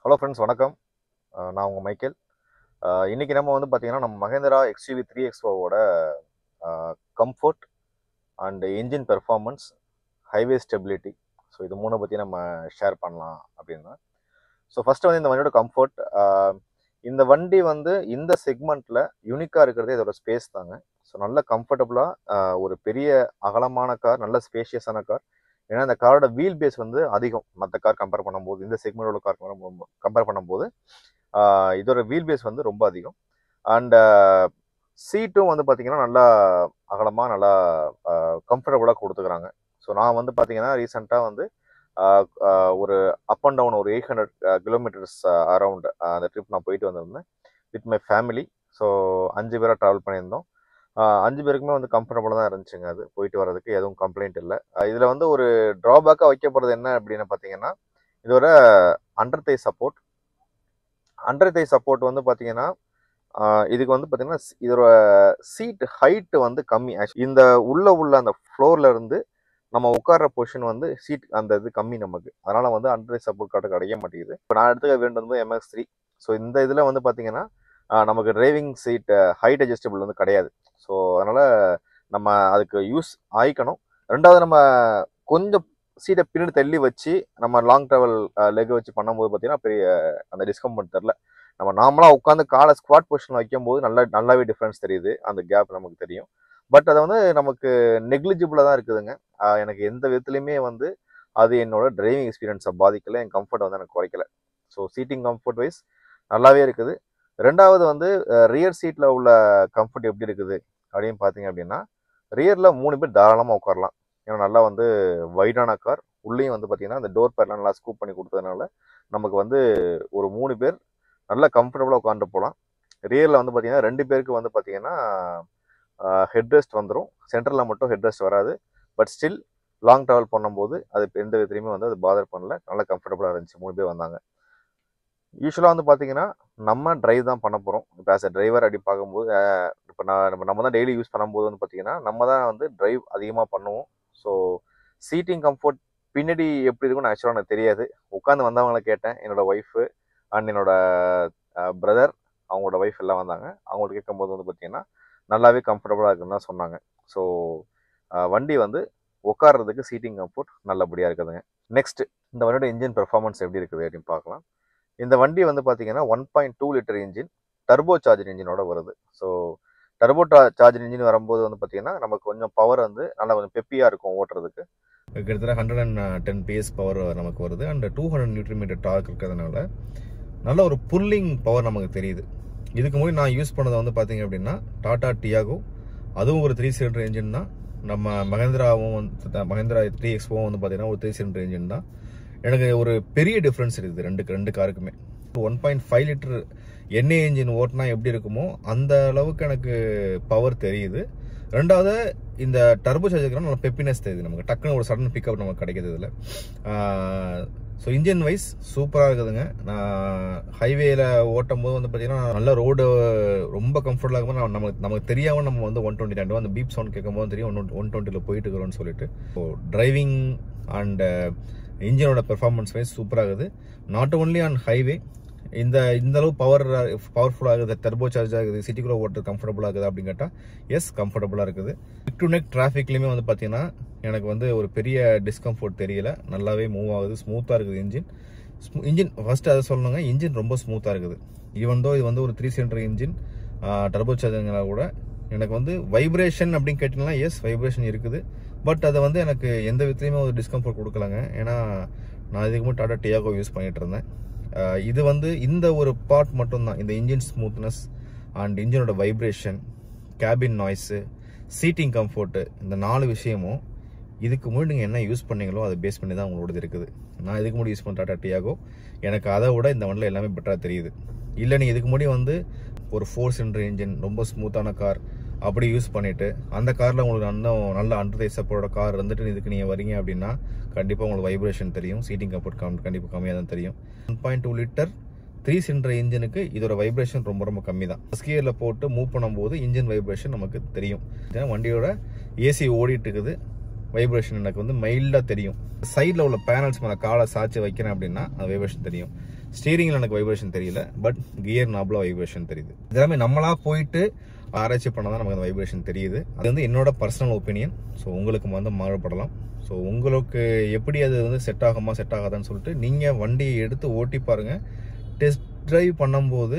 Hello friends, வணக்கம். நான் உங்கள் மைக்கேல். இன்றைக்கி நம்ம வந்து பார்த்திங்கன்னா நம்ம மஹேந்திரா XUV 3XOவோட comfort and engine performance, highway stability, so இது மூணை பற்றி நம்ம ஷேர் பண்ணலாம் அப்படின்னா. ஸோ ஃபஸ்ட்டு வந்து இந்த வண்டியோட கம்ஃபர்ட். இந்த வண்டி வந்து இந்த செக்மெண்ட்டில் யூனிக்காக இருக்கிறதே இதோட ஸ்பேஸ் தாங்க. ஸோ நல்ல கம்ஃபர்டபுளாக ஒரு பெரிய அகலமான கார், நல்ல ஸ்பேஷியஸான கார். ஏன்னா இந்த காரோட வீல் பேஸ் வந்து அதிகம் மற்ற கார் கம்பேர் பண்ணும்போது, இந்த செக்மெண்டோட கார் கம்பேர் பண்ணும்போது இதோட வீல் பேஸ் வந்து ரொம்ப அதிகம். அண்ட் சீட்டும் வந்து பார்த்திங்கன்னா நல்லா அகலமாக நல்லா கம்ஃபர்டபுளாக கொடுத்துக்கிறாங்க. ஸோ நான் வந்து பார்த்திங்கன்னா ரீசெண்டாக வந்து ஒரு அப் அண்ட் டவுன் ஒரு 800 கிலோமீட்டர்ஸ் அரவுண்ட் அந்த ட்ரிப் நான் போயிட்டு வந்திருந்தேன் வித் மை ஃபேமிலி. ஸோ 5 பேராக ட்ராவல் பண்ணியிருந்தோம். 5 பேருக்குமே வந்து கம்ஃபர்டபுளாக தான் இருந்துச்சுங்க. அது போயிட்டு வர்றதுக்கு எதுவும் கம்ப்ளைண்ட் இல்லை. இதில் வந்து ஒரு ட்ராபேக்காக வைக்கப்படுறது என்ன அப்படின்னு பார்த்தீங்கன்னா, இதோட under thigh support. Under thigh support வந்து பார்த்தீங்கன்னா இதுக்கு வந்து பார்த்தீங்கன்னா இதோட சீட் ஹைட்டு வந்து கம்மி. இந்த உள்ள அந்த ஃப்ளோரில் இருந்து நம்ம உட்கார்ற பொசிஷன் வந்து சீட் அந்த இது கம்மி நமக்கு. அதனால் வந்து அண்டர் தை சப்போர்ட் கார்டு கிடைக்க மாட்டேங்குது. இப்போ நான் எடுத்துக்க வேண்டியது வந்து MX3. ஸோ இந்த இதில் வந்து பார்த்தீங்கன்னா நமக்கு டிரைவிங் சீட் ஹைட் அட்ஜஸ்டபிள் வந்து கிடையாது. ஸோ அதனால் நம்ம அதுக்கு யூஸ் ஆகிக்கணும். ரெண்டாவது, நம்ம கொஞ்சம் சீட்டை பின்னாடி தள்ளி வச்சு நம்ம லாங் ட்ராவல் லெக் வச்சு பண்ணும்போது பார்த்தீங்கன்னா பெரிய அந்த டிஸ்கம்ஃபர்ட் தெரில. நம்ம நார்மலாக உட்காந்து காலை ஸ்குவாட் பொசிஷனில் வைக்கும்போது நல்லாவே டிஃப்ரென்ஸ் தெரியுது, அந்த கேப் நமக்கு தெரியும். பட் அதை வந்து நமக்கு நெக்லிஜிபிளாக தான் இருக்குதுங்க. எனக்கு எந்த விதத்துலையுமே வந்து அது என்னோட டிரைவிங் எக்ஸ்பீரியன்ஸை பாதிக்கலை, என் கம்ஃபர்ட்டை வந்து எனக்கு குறைக்கல. ஸோ சீட்டிங் கம்ஃபர்ட் வைஸ் நல்லாவே இருக்குது. ரெண்டாவது வந்து ரியர் சீட்டில் உள்ள கம்ஃபர்ட் எப்படி இருக்குது அப்படின்னு பார்த்தீங்க அப்படின்னா, ரியரில் 3 பேர் தாராளமாக உட்காரலாம். ஏன்னா நல்லா வந்து வைடான கார். உள்ளேயும் வந்து பார்த்தீங்கன்னா அந்த டோர் பேர்லாம் நல்லா ஸ்கூப் பண்ணி கொடுத்ததுனால நமக்கு வந்து ஒரு 3 பேர் நல்லா கம்ஃபர்டபுளாக உட்காந்துட்டு போகலாம். ரியரில் வந்து பார்த்தீங்கன்னா 2 பேருக்கு வந்து பார்த்தீங்கன்னா ஹெட் ரெஸ்ட் வந்துடும். சென்டரில் மட்டும் ஹெட் ரெஸ்ட் வராது. பட் ஸ்டில் லாங் ட்ராவல் பண்ணும்போது அது எந்த விதத்துலையுமே வந்து அது பாதர் பண்ணல. நல்லா கம்ஃபர்டபுளாக இருந்துச்சு. 3 பேர் வந்தாங்க. யூஸ்வலாக வந்து பார்த்தீங்கன்னா நம்ம ட்ரைவ் தான் பண்ண போகிறோம். இப்போ ஆஸ் அ டிரைவர் அப்படி பார்க்கும்போது இப்போ நம்ம தான் டெய்லி யூஸ் பண்ணும்போது வந்து பார்த்தீங்கன்னா நம்ம தான் வந்து ட்ரைவ் அதிகமாக பண்ணுவோம். ஸோ சீட்டிங் கம்ஃபர்ட் பின்னாடி எப்படி இருக்குன்னு ஆக்சுவலாக எனக்கு தெரியாது. உட்காந்து வந்தவங்களை கேட்டேன். என்னோடய ஒய்ஃபு அண்ட் என்னோடய பிரதர், அவங்களோட ஒய்ஃப் எல்லாம் வந்தாங்க. அவங்கள்ட்ட கேட்கும்போது வந்து பார்த்தீங்கன்னா நல்லாவே கம்ஃபர்டபுளாக இருக்குன்னு தான் சொன்னாங்க. ஸோ வண்டி வந்து உட்கார்றதுக்கு சீட்டிங் கம்ஃபர்ட் நல்லபடியாக இருக்குதுங்க. நெக்ஸ்ட், இந்த வண்டியோட இன்ஜின் பெர்ஃபார்மன்ஸ் எப்படி இருக்குது அப்படின்னு பார்க்கலாம். இந்த வண்டி வந்து பார்த்தீங்கன்னா 1.2 லிட்டர் இன்ஜின், டர்போ சார்ஜர் இன்ஜினோட வருது. ஸோ டர்போ சார்ஜர் இன்ஜின் வரும்போது வந்து பார்த்தீங்கன்னா நமக்கு கொஞ்சம் பவர் வந்து நல்லா கொஞ்சம் பெப்பியாக இருக்கும் ஓட்டுறதுக்கு. கிட்டத்தட்ட 110 PS பவர் நமக்கு வருது. அண்ட் 200 Nm டார்க் இருக்கிறதுனால நல்ல ஒரு புல்லிங் பவர் நமக்கு தெரியுது. இதுக்கு முன்னாடி நான் யூஸ் பண்ணதை வந்து பார்த்தீங்க அப்படின்னா டாடா டியாகோ, அதுவும் ஒரு 3 சிலிண்டர் இன்ஜின் தான். நம்ம மஹேந்திராவும் வந்து மஹேந்திரா 3XO வந்து பார்த்தீங்கன்னா ஒரு 3 சிலிண்டர் இன்ஜின் தான். எனக்கு ஒரு பெரிய டிஃப்ரென்ஸ் இருக்குது ரெண்டு காருக்குமே. 1.5 லிட்டர் எண்ணெய் இன்ஜின் ஓட்டினா எப்படி இருக்குமோ அந்த அளவுக்கு எனக்கு பவர் தெரியுது. ரெண்டாவது, இந்த டர்போ சார்ஜருக்கு நல்ல பெப்பினஸ் தெரியுது. நமக்கு டக்குன்னு ஒரு சடன் பிக்கப் நமக்கு கிடைக்கிது இதில். ஸோ இன்ஜின் வைஸ் சூப்பராக இருக்குதுங்க. நான் ஹைவேல ஓட்டும் போது வந்து பார்த்தீங்கன்னா நல்ல ரோடு ரொம்ப கம்ஃபர்டபுளாக இருக்கும்போது நமக்கு தெரியாமல் நம்ம வந்து 120 தாண்டுவோம். அந்த பீப் சவுண்ட் கேட்கும் போது தெரியும் 120 போயிட்டு இருக்கிறோம்னு சொல்லிட்டு. ஸோ டிரைவிங் அண்ட் இன்ஜினோட பெர்ஃபார்மன்ஸ் வைஸ் சூப்பராக இருக்குது. நாட் ஓன்லி ஆன் ஹைவே, இந்த அளவு பவர்ஃபுல்லாக இருக்குது, டர்போ சார்ஜ் ஆகுது, சிட்டிக்குள்ளே ஓட்டுறது கம்ஃபர்டபுளாக இருக்குது அப்படின்னு கேட்டால் எஸ், கம்ஃபர்டபுளாக இருக்குது. நெக் டு நெக் டிராஃபிக்லையுமே வந்து பார்த்தீங்கன்னா எனக்கு வந்து ஒரு பெரிய டிஸ்கம்ஃபர்ட் தெரியல. நல்லாவே மூவ் ஆகுது, ஸ்மூத்தாக இருக்குது இன்ஜின். ஃபர்ஸ்ட் அதை சொல்லணுங்க, இன்ஜின் ரொம்ப ஸ்மூத்தாக இருக்குது. ஈவன் தோ இது வந்து ஒரு 3 சிலிண்டர் இன்ஜின் டர்போ சார்ஜர்னால கூட எனக்கு வந்து வைப்ரேஷன் அப்படின்னு கேட்டிங்கன்னா எஸ், வைப்ரேஷன் இருக்குது. பட் அதை வந்து எனக்கு எந்த விதத்துலையுமே ஒரு டிஸ்கம்ஃபர்ட் கொடுக்கலங்க. ஏன்னா நான் இதுக்கு முன்னாடி டாடா டியாகோ யூஸ் பண்ணிட்டு இருந்தேன். இது வந்து இந்த ஒரு பார்ட் மட்டும்தான், இந்த இன்ஜின் ஸ்மூத்னஸ் அண்ட் இன்ஜினோட vibration, cabin noise, seating comfort, இந்த 4 விஷயமும் இதுக்கு முன்னாடி நீங்கள் என்ன யூஸ் பண்ணீங்களோ அதை பேஸ் பண்ணி தான் உங்களோடது இருக்குது. நான் இதுக்கு முன்னாடி யூஸ் பண்ண டாடா டியாகோ எனக்கு அதை விட இந்த வண்டியில் எல்லாமே பெட்டராக தெரியுது. இல்லை நீங்கள் இதுக்கு முன்னாடி வந்து ஒரு 4 சிலிண்டர் இன்ஜின் ரொம்ப ஸ்மூத்தான கார் அப்படி யூஸ் பண்ணிவிட்டு அந்த காரில் உங்களுக்கு நல்ல அண்டர் தை சப்போர்ட்டோட கார் இருந்துட்டு இதுக்கு நீங்கள் வரீங்க அப்படின்னா கண்டிப்பாக உங்களுக்கு வைப்ரேஷன் தெரியும், சீட்டிங் கம்ஃபர்ட் கண்டிப்பாக கம்மியாக தான் தெரியும். 1.2 லிட்டர் 3 சிலிண்டர் இன்ஜினுக்கு இதோட வைப்ரேஷன் ரொம்ப கம்மி தான். ஸ்கியரில் போட்டு மூவ் பண்ணும்போது இன்ஜின் வைப்ரேஷன் நமக்கு தெரியும். வண்டியோட ஏசி ஓடிட்டு இருக்குது, வைப்ரேஷன் எனக்கு வந்து மைல்டாக தெரியும். சைடில் உள்ள பேனல்ஸ் மேலே காலை சாய்ச்சி வைக்கிறேன் அப்படின்னா அது வைப்ரேஷன் தெரியும். ஸ்டீரிங்கில் எனக்கு வைப்ரேஷன் தெரியல, பட் கியர் நாபில் வைப்ரேஷன் தெரியுது. இதெல்லாமே நம்மளாக போயிட்டு ஆராய்ச்சி பண்ணால் தான் நமக்கு அந்த வைப்ரேஷன் தெரியுது. அது வந்து என்னோட பர்சனல் ஒப்பீனியன். ஸோ உங்களுக்கு வந்து மாறுபடலாம். ஸோ உங்களுக்கு எப்படி அது வந்து செட் ஆகுமா செட் ஆகாதான்னு சொல்லிட்டு நீங்கள் வண்டியை எடுத்து ஓட்டி பாருங்கள். டெஸ்ட் ட்ரைவ் பண்ணும்போது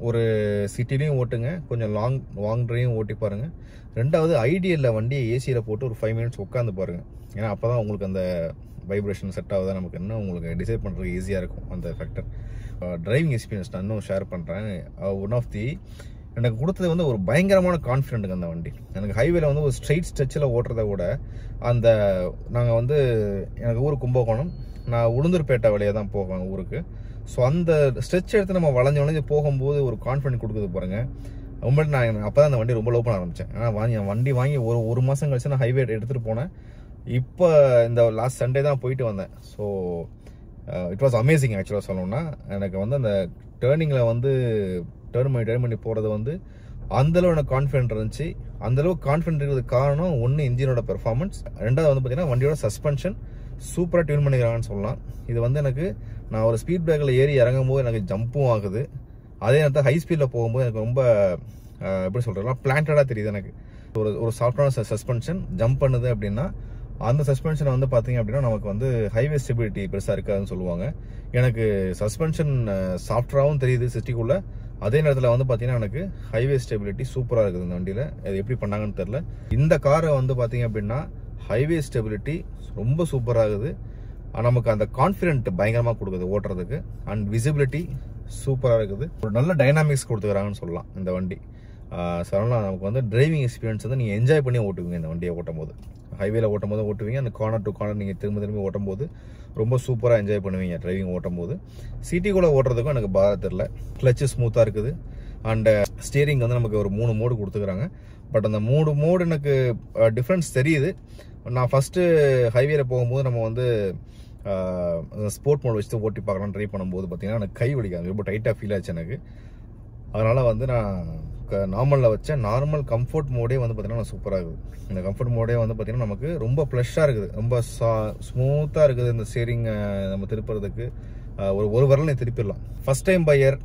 ஒரு சிட்டிலையும் ஓட்டுங்க, கொஞ்சம் லாங் ட்ரைவும் ஓட்டி பாருங்கள். ரெண்டாவது ஐடியலில் வண்டியை ஏசியில் போட்டு ஒரு 5 மினிட்ஸ் உட்காந்து பாருங்கள். ஏன்னா அப்போ தான் உங்களுக்கு அந்த வைப்ரேஷன் செட் ஆகுதா நமக்கு இன்னும் உங்களுக்கு டிசைட் பண்ணுறதுக்கு ஈஸியாக இருக்கும் அந்த ஃபேக்டர். டிரைவிங் எக்ஸ்பீரியன்ஸ் நான் இன்னும் ஷேர் பண்ணுறேன். ஒன் ஆஃப் தி எனக்கு கொடுத்தது வந்து ஒரு பயங்கரமான கான்ஃபிடென்ட்டுங்க அந்த வண்டி. எனக்கு ஹைவேல வந்து ஒரு ஸ்ட்ரெயிட் ஸ்ட்ரெச்சில் ஓட்டுறத விட அந்த நாங்கள் வந்து எனக்கு ஊர் கும்பகோணம், நான் உளுந்தூர்பேட்டை வழியாக தான் போவேன் ஊருக்கு. ஸோ அந்த ஸ்ட்ரெச் எடுத்து நம்ம வளைஞ்சு போகும்போது ஒரு கான்ஃபிடென்ட் கொடுக்குது பாருங்க. ரொம்ப நான் அப்போ தான் அந்த வண்டி ரொம்ப லோ பண்ண ஆரம்பித்தேன். ஆனால் வண்டி வாங்கி ஒரு மாதம் கழிச்சு நான் ஹைவே எடுத்துகிட்டு போனேன். இப்போ இந்த லாஸ்ட் சண்டே தான் போயிட்டு வந்தேன். So it was amazing. ஆக்சுவலாக சொல்லணும்னா எனக்கு வந்து அந்த டேர்னிங்கில் வந்து டேர்ன் பண்ணி போகிறது வந்து அந்தளவு எனக்கு கான்ஃபிடென்ட் இருந்துச்சு. அந்தளவு கான்ஃபிடென்ட் இருக்கிறதுக்கு காரணம் ஒன்று இன்ஜினோட பெர்ஃபார்மன்ஸ், ரெண்டாவது வந்து பார்த்தீங்கன்னா வண்டியோட சஸ்பென்ஷன் சூப்பராக டியூன் பண்ணிக்கிறாங்கன்னு சொல்லலாம். இது வந்து எனக்கு நான் ஒரு ஸ்பீட் பிரேக்கில் ஏறி இறங்கும் போது எனக்கு ஜம்பும் ஆகுது. அதே நேரத்தில் ஹை ஸ்பீடில் போகும்போது எனக்கு ரொம்ப எப்படி சொல்கிறேன்னா பிளான்டடாக தெரியுது. எனக்கு ஒரு சாஃப்டான சஸ்பென்ஷன் ஜம்ப் பண்ணுது அப்படின்னா அந்த சஸ்பென்ஷனை வந்து பார்த்தீங்க அப்படின்னா நமக்கு வந்து ஹைவே ஸ்டெபிலிட்டி பெருசாக இருக்காதுன்னு சொல்லுவாங்க. எனக்கு சஸ்பென்ஷன் சாஃப்டாகவும் தெரியுது சிட்டிக்குள்ளே. அதே நேரத்தில் வந்து பார்த்தீங்கன்னா எனக்கு ஹைவே ஸ்டெபிலிட்டி சூப்பராக இருக்குது இந்த வண்டியில். அது எப்படி பண்ணாங்கன்னு தெரில. இந்த காரை வந்து பார்த்தீங்க அப்படின்னா ஹைவே ஸ்டெபிலிட்டி ரொம்ப சூப்பராக இருக்குது. நமக்கு அந்த கான்ஃபிடென்ட் பயங்கரமாக கொடுக்குது ஓட்டுறதுக்கு. அண்ட் விசிபிலிட்டி சூப்பராக இருக்குது. ஒரு நல்ல டைனாமிக்ஸ் கொடுத்துக்கிறாங்கன்னு சொல்லலாம் இந்த வண்டி. அதனால் நமக்கு வந்து டிரைவிங் எக்ஸ்பீரியன்ஸ் வந்து நீங்கள் என்ஜாய் பண்ணி ஓட்டுவீங்க இந்த வண்டியை ஓட்டும் போது. ஹைவேல ஓட்டும் போது ஓட்டுவீங்க, அந்த கார்னர் டு கார்னர் நீங்கள் திரும்பி ஓட்டும் போது ரொம்ப சூப்பராக என்ஜாய் பண்ணுவீங்க டிரைவிங் ஓட்டும் போது. சிட்டிக்குள்ளே ஓட்டுறதுக்கும் எனக்கு பாரம் தெரில. கிளச்சு ஸ்மூத்தாக இருக்குது. அண்ட் ஸ்டியரிங் வந்து நமக்கு ஒரு 3 மோடு கொடுத்துக்கிறாங்க. பட் அந்த 3 மோடு எனக்கு டிஃப்ரென்ஸ் தெரியுது. நான் ஃபஸ்ட்டு ஹைவேல போகும்போது நம்ம வந்து ஸ்போர்ட் மோட் வச்சு ஓட்டி பார்க்கலாம் ட்ரை பண்ணும்போது பார்த்தீங்கன்னா எனக்கு கை வலிக்காது, ரொம்ப டைட்டாக ஃபீல் ஆச்சு எனக்கு. அதனால் வந்து நான் நார்மலில் வச்ச நார்மல் கம்ஃபர்ட் மோடே வந்து பார்த்தீங்கன்னா சூப்பராக இருக்குது. இந்த கம்ஃபர்ட் மோடே வந்து பார்த்தீங்கன்னா நமக்கு ரொம்ப ப்ளஷ்ஷாக இருக்குது, ரொம்ப ஸ்மூத்தாக இருக்குது. இந்த ஸ்டீரிங் நம்ம திருப்புறதுக்கு ஒரு வரலையும் திருப்பிடலாம். ஃபஸ்ட் டைம் பையர்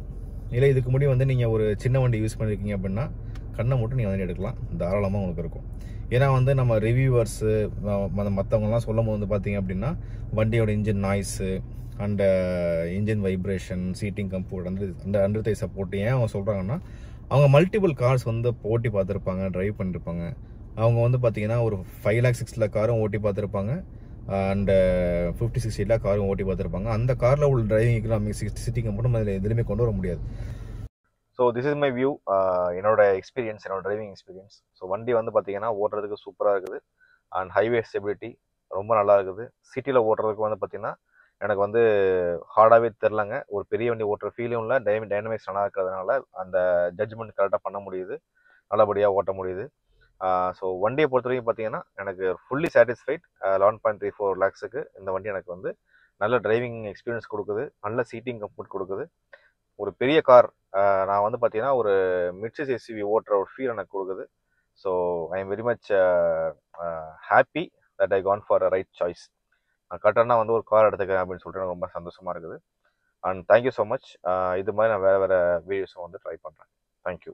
இல்லை இதுக்கு முன்னாடி வந்து நீங்கள் ஒரு சின்ன வண்டி யூஸ் பண்ணியிருக்கீங்க அப்படின்னா கண்ணை மட்டும் நீங்கள் வந்து எடுக்கலாம், தாராளமாக உங்களுக்கு இருக்கும். ஏன்னா வந்து நம்ம ரிவ்யூவர்ஸு மற்றவங்கலாம் சொல்லும் போது வந்து பார்த்தீங்க அப்படின்னா வண்டியோட engine noise and engine vibration, seating comfort, under thigh support ஏன் அவங்க சொல்கிறாங்கன்னா அவங்க மல்டிபிள் கார்ஸ் வந்து ஓட்டி பார்த்துருப்பாங்க, ட்ரைவ் பண்ணியிருப்பாங்க. அவங்க வந்து பார்த்தீங்கன்னா ஒரு 5 lakh 6 lakh காரும் ஓட்டி பார்த்துருப்பாங்க. அண்ட் 50-60 lakh காரும் ஓட்டி பார்த்துருப்பாங்க. அந்த காரில் உள்ள டிரைவிங் எக்கனாமிக் சிட்டிங் கம்ஃபோர்ட் அதில் எதுலையுமே கொண்டு வர முடியாது. So this is my view, என்னோட எக்ஸ்பீரியன்ஸ், என்னோட டிரைவிங் எக்ஸ்பீரியன்ஸ். ஸோ வண்டி வந்து பார்த்தீங்கன்னா ஓட்டுறதுக்கு சூப்பராக இருக்குது. அண்ட் ஹைவே ஸ்டெபிலிட்டி ரொம்ப நல்லா இருக்குது. சிட்டியில் ஓட்டுறதுக்கு வந்து பார்த்தீங்கன்னா எனக்கு வந்து ஹார்டாகவே தெரிலங்க. ஒரு பெரிய வண்டி ஓட்டுற ஃபீலும் இல்லை, டைனமிக்ஸ் நல்லா இருக்கிறதுனால அந்த ஜட்ஜ்மெண்ட் கரெக்டாக பண்ண முடியுது, நல்லபடியாக ஓட்ட முடியுது. ஸோ வண்டியை பொறுத்த வரைக்கும் பார்த்தீங்கன்னா எனக்கு ஃபுல்லி சாட்டிஸ்ஃபைட். 11.34 lakhs இந்த வண்டி எனக்கு வந்து நல்ல டிரைவிங் எக்ஸ்பீரியன்ஸ் கொடுக்குது, நல்ல சீட்டிங் கம்ஃபர்ட் கொடுக்குது. ஒரு பெரிய கார் நான் வந்து பார்த்தீங்கன்னா ஒரு மிட்சைஸ் எஸ்யூவி ஓட்டுற ஒரு ஃபீல் எனக்கு கொடுக்குது. So I am very much happy that I gone for a right choice. நான் கரெக்டாக வந்து ஒரு கார் எடுத்துக்கிறேன் அப்படின்னு சொல்லிட்டு எனக்கு ரொம்ப சந்தோஷமாக இருக்குது. And thank you so much. இது மாதிரி நான் வேறு வீடியோஸும் வந்து ட்ரை பண்ணுறேன். தேங்க்யூ.